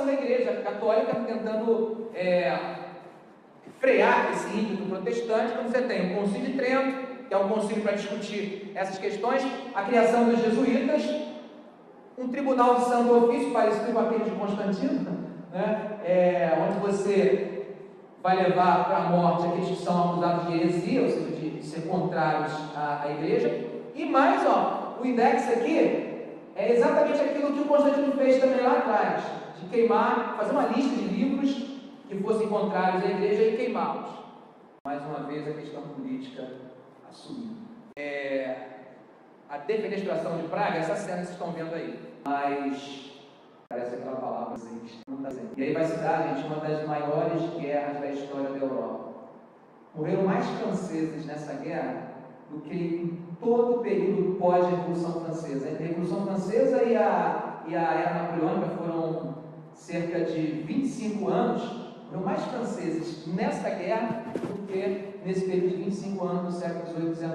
da igreja católica tentando frear esse ímpeto protestante. Quando você tem o Concílio de Trento, que é um concílio para discutir essas questões, a criação dos jesuítas, um tribunal de santo ofício, parecido com aquele de Constantino, né? Onde você vai levar para a morte aqueles que são acusados de heresia, ou seja, de ser contrários à igreja. E mais, o index aqui é exatamente aquilo que o Constantino fez também lá atrás, de queimar, fazer uma lista de livros que fossem contrários à igreja e queimá-los. Mais uma vez a questão política assumiu. A defenestração de Praga, essa cena que vocês estão vendo aí, mas parece aquela palavra assim, não está sendo. E aí vai se dar, gente, uma das maiores guerras da história da Europa. Morreram mais franceses nessa guerra do que em todo o período pós-Revolução Francesa. Entre a Revolução Francesa e a Era Napoleônica foram cerca de 25 anos. Morreram mais franceses nessa guerra do que nesse período de 25 anos do século XVIII e XIX.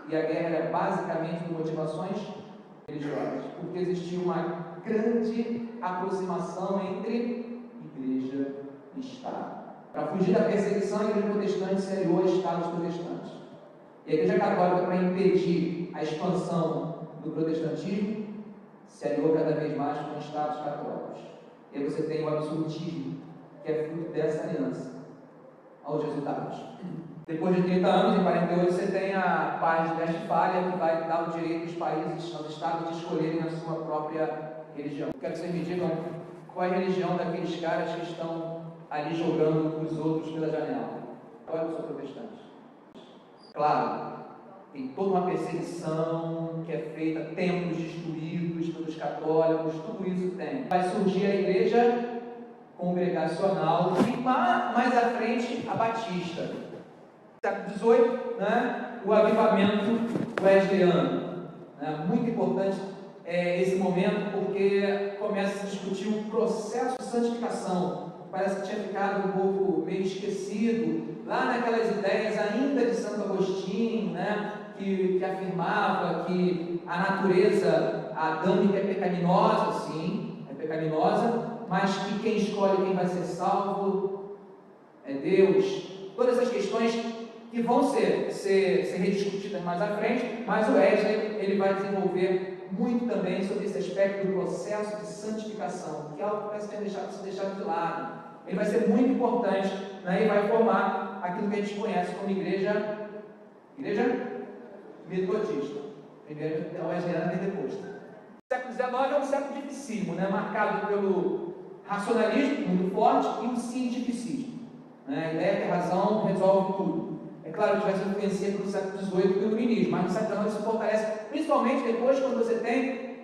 E a guerra era basicamente por motivações religiosas, porque existia uma grande aproximação entre igreja e Estado. Para fugir da perseguição, a igreja protestante se aliou a Estados protestantes. E a igreja católica, para impedir a expansão do protestantismo, se aliou cada vez mais com Estados católicos. E aí você tem o absolutismo, que é fruto dessa aliança, aos resultados. Depois de 30 anos, em 48, você tem a Paz de Westfália, que vai dar o direito dos países, aos estados, de escolherem a sua própria religião. Eu quero que vocês me digam qual é a religião daqueles caras que estão ali jogando os outros pela janela. Qual é o seu protestante? Claro, tem toda uma perseguição que é feita, templos destruídos pelos católicos, tudo isso tem. Vai surgir a igreja congregacional e mais à frente a batista. Século XVIII, o avivamento wesleyano. Muito importante esse momento, porque começa a se discutir um processo de santificação. Parece que tinha ficado um pouco meio esquecido, lá naquelas ideias ainda de Santo Agostinho, que afirmava que a natureza adâmica é pecaminosa, sim, é pecaminosa, mas que quem escolhe quem vai ser salvo é Deus. Todas essas questões que vão ser rediscutidas mais à frente, mas o Wesley ele vai desenvolver muito também sobre esse aspecto do processo de santificação, que é algo que parece ter sido deixado de lado. Ele vai ser muito importante, e vai formar aquilo que a gente conhece como igreja metodista. Primeiro é o wesleyano pentecoste. O século XIX é um século dificílimo, marcado pelo racionalismo muito forte e o cientificismo. A ideia é que a razão resolve tudo. É claro que vai se influenciar pelo século XVIII pelo iluminismo, mas no século XIX isso se fortalece, principalmente depois quando você tem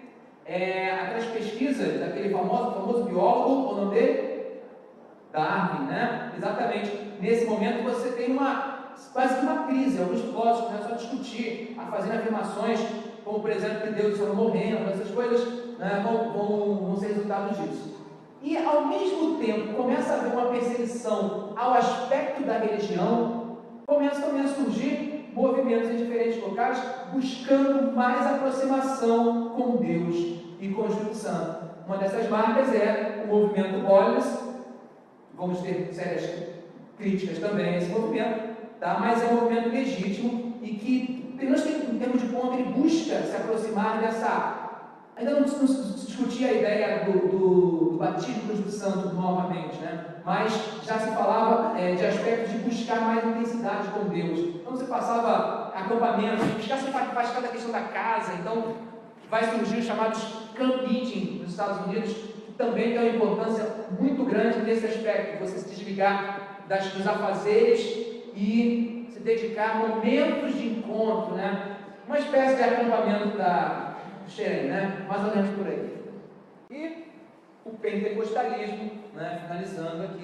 aquelas pesquisas daquele famoso biólogo, o nome dele? Darwin, Exatamente. Nesse momento você tem quase que uma crise. Alguns filósofos começam a discutir, a fazer afirmações, como por exemplo que Deus está morrendo, essas coisas vão ser resultado disso. E ao mesmo tempo começa a haver uma perseguição ao aspecto da religião, começam também a surgir movimentos em diferentes locais buscando mais aproximação com Deus e com o Espírito Santo. Uma dessas marcas é o movimento Holiness. Vamos ter sérias críticas também a esse movimento, mas é um movimento legítimo e que, pelo menos em termos de ponto, ele busca se aproximar dessa. Ainda não se discutia a ideia do batismo do Espírito Santo novamente, mas já se falava de aspectos de buscar mais intensidade com Deus. Então você passava acampamento, buscar se afastar da questão da casa. Então vai surgir os chamados camp meeting nos Estados Unidos, que também tem uma importância muito grande nesse aspecto, você se desligar dos afazeres e se dedicar a momentos de encontro, uma espécie de acampamento da Xerém, mais ou menos por aí. E o pentecostalismo, finalizando aqui.